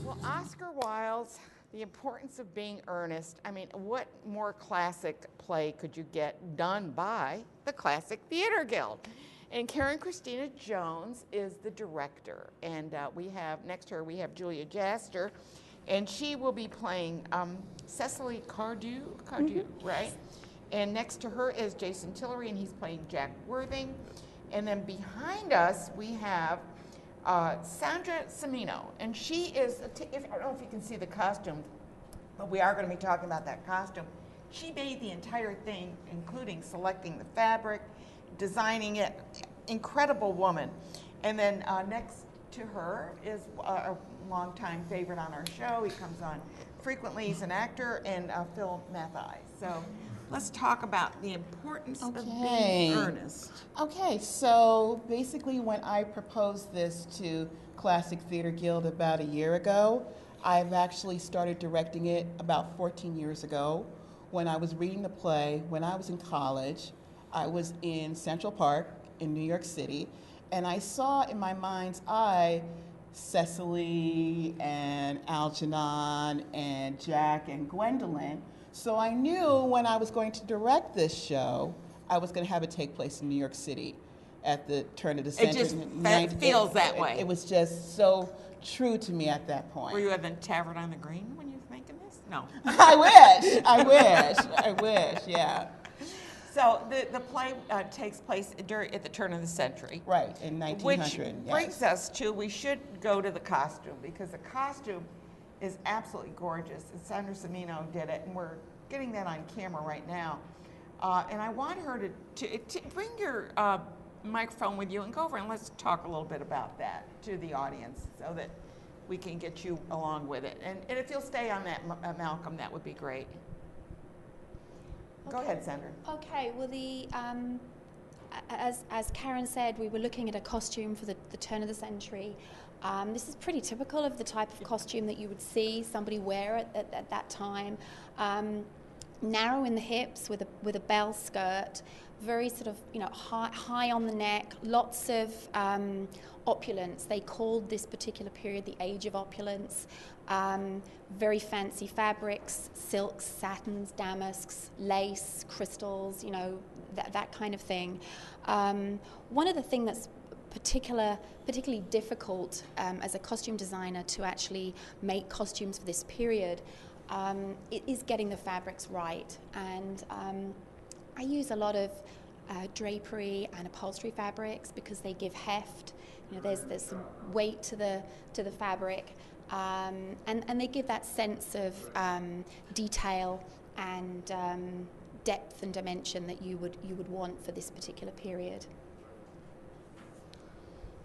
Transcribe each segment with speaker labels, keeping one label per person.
Speaker 1: Well, Oscar Wilde's The Importance of Being Earnest. I mean, what more classic play could you get done by the Classic Theater Guild? And Karen Christina Jones is the director. And we have, next to her, we have Julia Jaster. And she will be playing Cecily Cardew, right? And next to her is Jason Tillery, and he's playing Jack Worthing. And then behind us, we have Sandra Cimino, and she is, I don't know if you can see the costume, but we are going to be talking about that costume. She made the entire thing, including selecting the fabric, designing it. Incredible woman. And then next to her is a longtime favorite on our show. He comes on frequently. He's an actor, and Phil Mathai. So let's talk about the importance of being earnest.
Speaker 2: Okay, so basically when I proposed this to Classic Theater Guild about a year ago, I've actually started directing it about 14 years ago. When I was reading the play, when I was in college, I was in Central Park in New York City, and I saw in my mind's eye Cecily and Algernon and Jack and Gwendolyn. So I knew when I was going to direct this show, I was going to have it take place in New York City at the turn of the century.
Speaker 1: It just feels that way.
Speaker 2: It was just so true to me at that point.
Speaker 1: Were you at the Tavern on the Green when you were thinking this? No.
Speaker 2: I wish, yeah.
Speaker 1: So the play takes place at the turn of the century.
Speaker 2: Right, in 1900.
Speaker 1: Which brings us to, we should go to the costume, because the costume is absolutely gorgeous. And Sandra Cimino did it, and we're getting that on camera right now. And I want her to bring your microphone with you and go over and let's talk a little bit about that to the audience so that we can get you along with it. And if you'll stay on that, Malcolm, that would be great.
Speaker 3: Okay.
Speaker 1: Go ahead, Sandra.
Speaker 3: Okay, well, as Karen said, we were looking at a costume for the turn of the century. This is pretty typical of the type of costume that you would see somebody wear at that time. Narrow in the hips with a bell skirt, very sort of high on the neck, lots of opulence. They called this particular period the Age of Opulence. Very fancy fabrics, silks, satins, damasks, lace, crystals, that kind of thing. One of the things that's particularly difficult as a costume designer to actually make costumes for this period it is getting the fabrics right. And I use a lot of drapery and upholstery fabrics because they give heft. There's some weight to the fabric, and they give that sense of detail and depth and dimension that you would want for this particular period.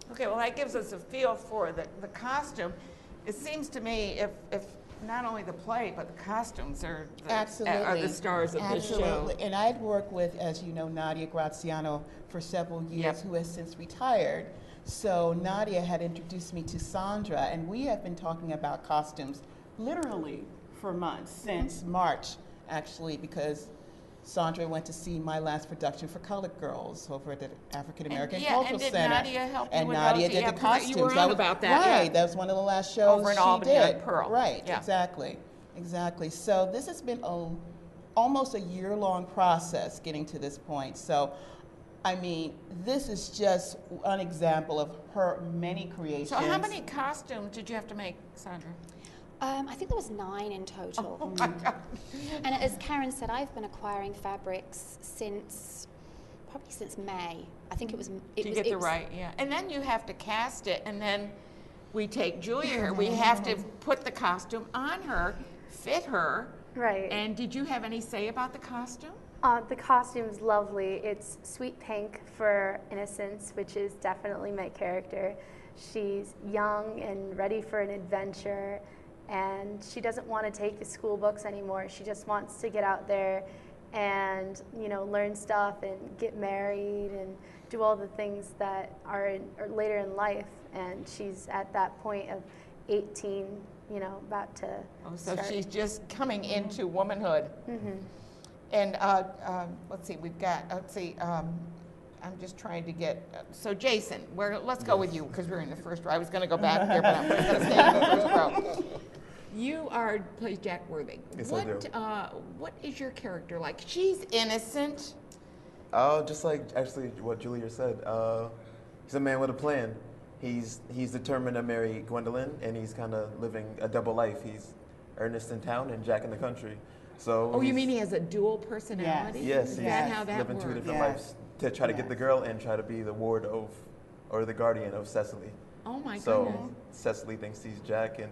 Speaker 1: Okay, well, that gives us a feel for the costume. It seems to me if not only the play, but the costumes are the stars of this show.
Speaker 2: And I'd worked with, as you know, Nadia Graziano for several years, who has since retired. So Nadia had introduced me to Sandra, and we have been talking about costumes literally for months, since March, actually, because Sandra went to see my last production for Colored Girls over at the African American Cultural Center.
Speaker 1: And did Nadia help you with
Speaker 2: Nadia did the costumes.
Speaker 1: You were on about that.
Speaker 2: Right, that was one of the last shows
Speaker 1: over in
Speaker 2: she
Speaker 1: Albany
Speaker 2: did.
Speaker 1: On Pearl.
Speaker 2: Right, exactly. So this has been almost a year-long process getting to this point. So, I mean, this is just an example of her many creations.
Speaker 1: So how many costumes did you have to make, Sandra?
Speaker 3: I think there was 9 in total.
Speaker 1: Oh my God.
Speaker 3: And as Karen said, I've been acquiring fabrics probably since May. I think it was.
Speaker 1: And then you have to cast it, and then we take Julia here. We have to put the costume on her, fit her.
Speaker 4: Right.
Speaker 1: And did you have any say about the costume?
Speaker 4: The costume's lovely. It's sweet pink for innocence, which is definitely my character. She's young and ready for an adventure, and she doesn't want to take the school books anymore. She just wants to get out there and learn stuff and get married and do all the things that are later in life. And she's at that point of 18, about to start.
Speaker 1: She's just coming into womanhood.
Speaker 4: Mm-hmm.
Speaker 1: And let's see, we've got I'm just trying to get, so Jason, let's go with you, because we're in the first row. I was going to go back there, but I'm going to stay in the first row. You plays Jack Worthing.
Speaker 5: Yes, I do.
Speaker 1: What is your character like? She's innocent.
Speaker 5: Just like actually what Julia said. He's a man with a plan. He's determined to marry Gwendolyn, and he's kind of living a double life. He's Ernest in town and Jack in the country. So.
Speaker 1: Oh, you mean he has a dual personality?
Speaker 5: Yes.
Speaker 1: Is that how that
Speaker 5: living
Speaker 1: works?
Speaker 5: two different lives to try to get the girl and try to be the ward of, or the guardian of Cecily.
Speaker 1: Oh my goodness.
Speaker 5: So Cecily thinks he's Jack, and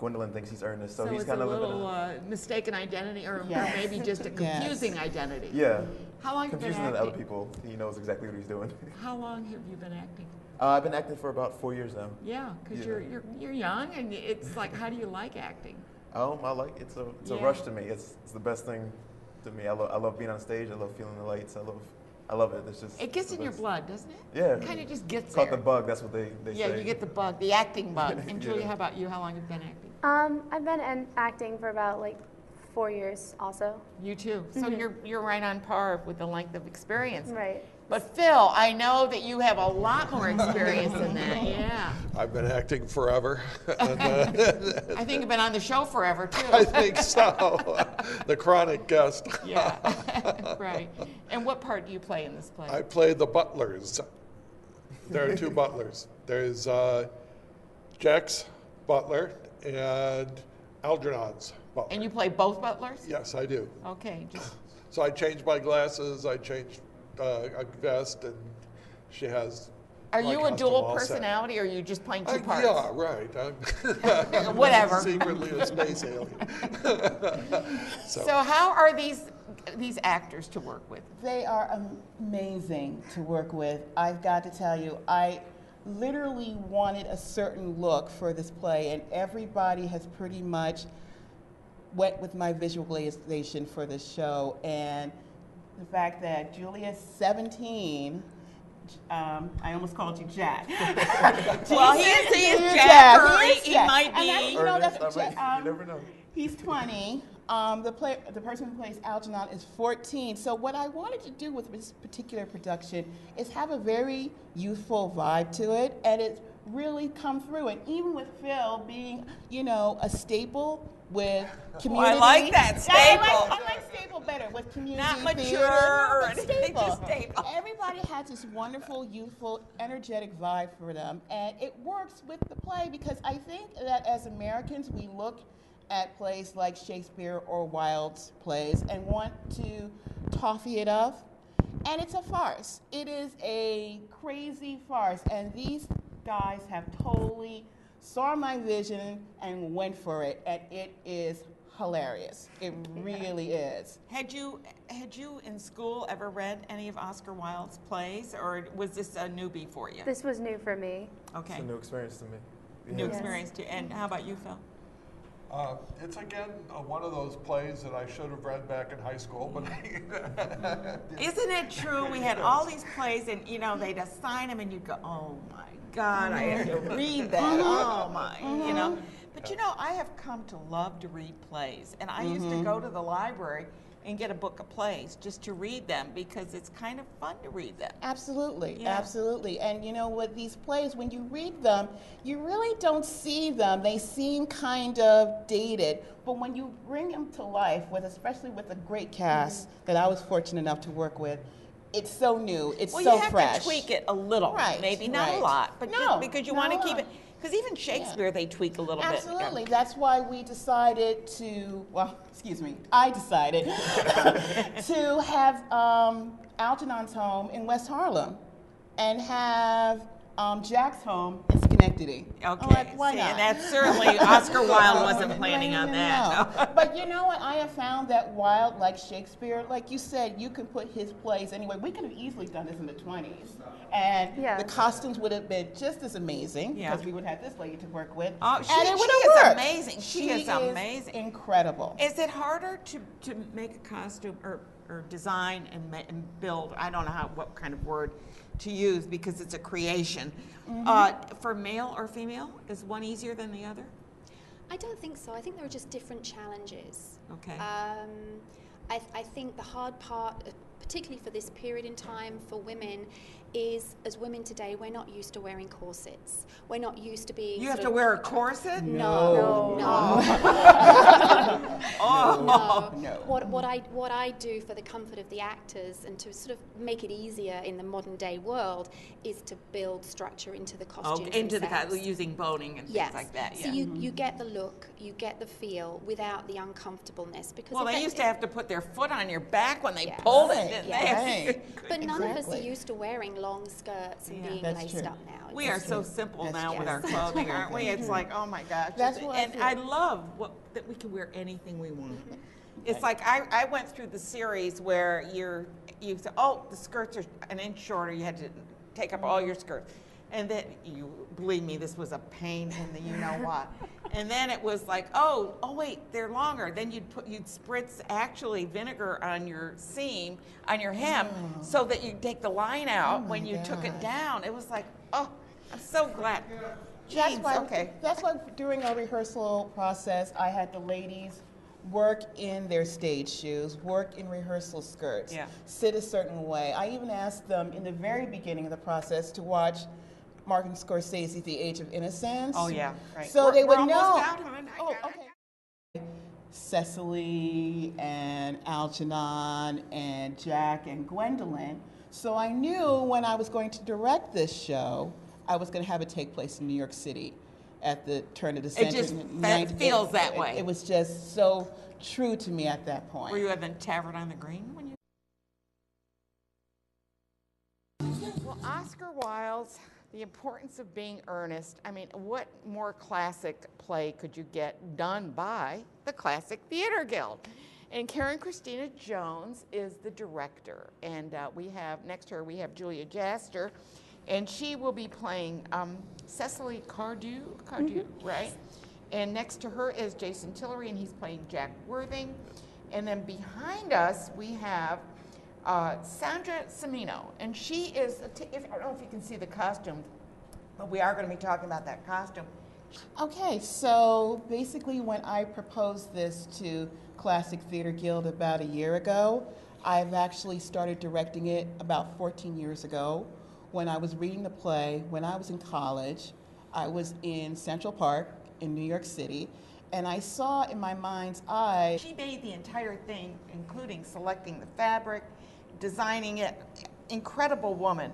Speaker 5: Gwendolyn thinks he's Ernest. So he's
Speaker 1: it's
Speaker 5: kind
Speaker 1: a
Speaker 5: of
Speaker 1: little mistaken identity, or maybe just a confusing identity.
Speaker 5: Yeah.
Speaker 1: How long have you been
Speaker 5: Confusing
Speaker 1: acting?
Speaker 5: to other people. He knows exactly what he's doing.
Speaker 1: How long have you been acting?
Speaker 5: I've been acting for about 4 years now.
Speaker 1: Yeah, because you're young, and it's like, how do you like acting?
Speaker 5: I like it's a rush to me. It's the best thing to me. I love being on stage. I love feeling the lights. I love it. It's just
Speaker 1: It gets in your blood, doesn't it?
Speaker 5: Yeah.
Speaker 1: It kind of just gets
Speaker 5: Caught
Speaker 1: there.
Speaker 5: the bug. That's what they
Speaker 1: Yeah,
Speaker 5: say.
Speaker 1: you get the bug, the acting bug. And
Speaker 5: Yeah.
Speaker 1: Julia, how about you? How long have you been acting?
Speaker 4: I've been acting for about like 4 years also.
Speaker 1: You too. So you're right on par with the length of experience.
Speaker 4: Right.
Speaker 1: But Phil, I know that you have a lot more experience than that. Yeah.
Speaker 6: I've been acting forever.
Speaker 1: I think you've been on the show forever too.
Speaker 6: I think so. The chronic guest.
Speaker 1: Yeah. Right. And what part do you play in this play?
Speaker 6: I play the butlers. There are two butlers. There's Jack's butler and Algernon's butler.
Speaker 1: And you play both butlers?
Speaker 6: Yes, I do.
Speaker 1: Okay. Just
Speaker 6: So I changed my glasses, I changed a vest, and she has
Speaker 1: Are
Speaker 6: my
Speaker 1: you a
Speaker 6: costume
Speaker 1: dual
Speaker 6: all set.
Speaker 1: personality, or are you just playing two parts?
Speaker 6: Yeah, right. I'm
Speaker 1: Whatever.
Speaker 6: secretly a space alien.
Speaker 1: So how are these actors to work with?
Speaker 2: They are amazing to work with. I've got to tell you, I literally wanted a certain look for this play, and everybody has pretty much went with my visualization for this show. And the fact that Julia's 17, I almost called you Jack.
Speaker 1: Well, he is Jack, or he might
Speaker 2: And that's,
Speaker 1: be.
Speaker 2: you know,
Speaker 5: Ernest,
Speaker 2: that's,
Speaker 5: you never know.
Speaker 2: He's 20. The person who plays Algernon is 14. So what I wanted to do with this particular production is have a very youthful vibe to it, and it's really come through. And even with Phil being, a staple with community.
Speaker 1: I like that, staple.
Speaker 2: I like staple better with community.
Speaker 1: Not mature
Speaker 2: theater,
Speaker 1: or
Speaker 2: but
Speaker 1: anything,
Speaker 2: staple.
Speaker 1: just staple.
Speaker 2: Everybody has this wonderful, youthful, energetic vibe for them, and it works with the play because I think that as Americans we look at plays like Shakespeare or Wilde's plays and want to toffee it up, and it's a farce. It is a crazy farce, and these guys have totally saw my vision and went for it, and it is hilarious. It really is.
Speaker 1: Had you in school ever read any of Oscar Wilde's plays, or was this a newbie for you?
Speaker 4: This was new for me.
Speaker 1: Okay.
Speaker 5: It's a new experience to me.
Speaker 1: New
Speaker 5: Yeah.
Speaker 1: experience too. And how about you, Phil?
Speaker 6: It's again one of those plays that I should have read back in high school, but
Speaker 1: Isn't it true? We had all these plays, and they'd assign them, and you'd go, "Oh my God, I had to read that." Oh my, But I have come to love to read plays, and I used to go to the library and get a book of plays just to read them because it's kind of fun to read them.
Speaker 2: Absolutely,
Speaker 1: Yeah.
Speaker 2: absolutely. And with these plays, when you read them, you really don't see them. They seem kind of dated. But when you bring them to life, especially with a great cast that I was fortunate enough to work with, it's so new, it's so fresh.
Speaker 1: Well, you have to tweak it a little,
Speaker 2: Right,
Speaker 1: maybe not
Speaker 2: right.
Speaker 1: a lot, but
Speaker 2: No,
Speaker 1: because you
Speaker 2: not
Speaker 1: want
Speaker 2: a
Speaker 1: to keep
Speaker 2: lot.
Speaker 1: it. Because even Shakespeare, they tweak a little bit.
Speaker 2: Absolutely. That's why we decided I decided to have Algernon's home in West Harlem and have Jack's home in Schenectady.
Speaker 1: Okay,
Speaker 2: I'm like, why
Speaker 1: see,
Speaker 2: not?
Speaker 1: and that's certainly, Oscar Wilde wasn't planning on that.
Speaker 2: No. But you know what? I have found that Wilde, like Shakespeare, like you said, you can put his plays anyway. We could have easily done this in the 20s. And
Speaker 4: Yeah.
Speaker 2: the costumes would have been just as amazing
Speaker 1: Yeah.
Speaker 2: because we would have this lady to work with.
Speaker 1: Oh,
Speaker 2: and
Speaker 1: she
Speaker 2: it would
Speaker 1: is
Speaker 2: have worked.
Speaker 1: amazing. She is amazing.
Speaker 2: Incredible.
Speaker 1: Is it harder to make a costume or design and build? I don't know what kind of word to use because it's a creation. For male or female, is one easier than the other?
Speaker 3: I don't think so. I think there are just different challenges.
Speaker 1: Okay.
Speaker 3: I think the hard part, particularly for this period in time for women, is as women today, we're not used to wearing corsets. We're not used to being.
Speaker 7: You have to wear a corset?
Speaker 3: No.
Speaker 7: Oh.
Speaker 3: No. What I do for the comfort of the actors and to sort of make it easier in the modern day world is to build structure into the costumes themselves.
Speaker 7: Using boning and
Speaker 3: Yes.
Speaker 7: things like that.
Speaker 3: So
Speaker 7: Yeah.
Speaker 3: you get the look, you get the feel without the uncomfortableness. Because
Speaker 7: Well, they used to have to put their foot on your back when they
Speaker 3: Yes.
Speaker 7: pulled it,
Speaker 2: Right,
Speaker 7: didn't
Speaker 3: yes.
Speaker 7: they?
Speaker 3: But none of us are
Speaker 2: Exactly.
Speaker 3: used to wearing long skirts and
Speaker 7: Yeah.
Speaker 3: being
Speaker 2: That's
Speaker 3: laced
Speaker 2: true.
Speaker 3: up now.
Speaker 7: We are so simple
Speaker 2: That's
Speaker 7: now
Speaker 2: true.
Speaker 7: with our
Speaker 3: Yes.
Speaker 7: clothing, aren't we? It's like, oh my gosh.
Speaker 2: That's what I
Speaker 7: and
Speaker 2: feel.
Speaker 7: I love that we can wear anything we want. It's like I went through the series where you said, oh, the skirts are an inch shorter. You had to take up all your skirts. And then, you believe me, this was a pain in the you know what. And then it was like, oh wait, they're longer. Then you'd spritz actually vinegar on your seam, on your hem, so that you'd take the line out
Speaker 2: Oh
Speaker 7: when
Speaker 2: my
Speaker 7: you took it
Speaker 2: gosh.
Speaker 7: down. It was like, oh, I'm so glad.
Speaker 2: That's
Speaker 7: Jeans,
Speaker 2: why,
Speaker 7: okay.
Speaker 2: that's why during our rehearsal process, I had the ladies work in their stage shoes, work in rehearsal skirts,
Speaker 7: Yeah.
Speaker 2: sit a certain way. I even asked them in the very beginning of the process to watch Martin Scorsese's The Age of Innocence.
Speaker 7: Oh yeah, right.
Speaker 2: So
Speaker 7: We're-
Speaker 2: they would
Speaker 7: we're
Speaker 2: know.
Speaker 7: almost out, hon. I
Speaker 2: Oh,
Speaker 7: got it.
Speaker 2: okay. Cecily and Algernon and Jack and Gwendolyn. So I knew when I was going to direct this show, I was going to have it take place in New York City at the turn of the century.
Speaker 7: just feels that way.
Speaker 2: It was just so true to me at that point.
Speaker 7: Were you at the Tavern on the Green when you?
Speaker 1: Well, Oscar Wilde's The Importance of Being Earnest. I mean, what more classic play could you get done by the Classic Theater Guild? And Karen Christina Jones is the director. And we have, next to her, we have Julia Jaster. And she will be playing Cecily Cardew, right? And next to her is Jason Tillery, and he's playing Jack Worthing. And then behind us, we have Sandra Semino, and she is, I don't know if you can see the costume, but we are going to be talking about that costume.
Speaker 2: Okay, so basically when I proposed this to Classic Theater Guild about a year ago, I've actually started directing it about 14 years ago. When I was reading the play, when I was in college, I was in Central Park in New York City, and I saw in my mind's eye.
Speaker 7: She made the entire thing, including selecting the fabric, designing it. Incredible woman.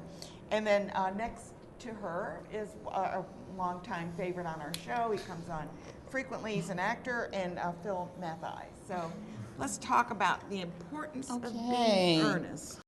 Speaker 7: And then next to her is a longtime favorite on our show. He comes on frequently. He's an actor, and Phil Mathai. So let's talk about the importance of
Speaker 2: Okay.
Speaker 7: being earnest.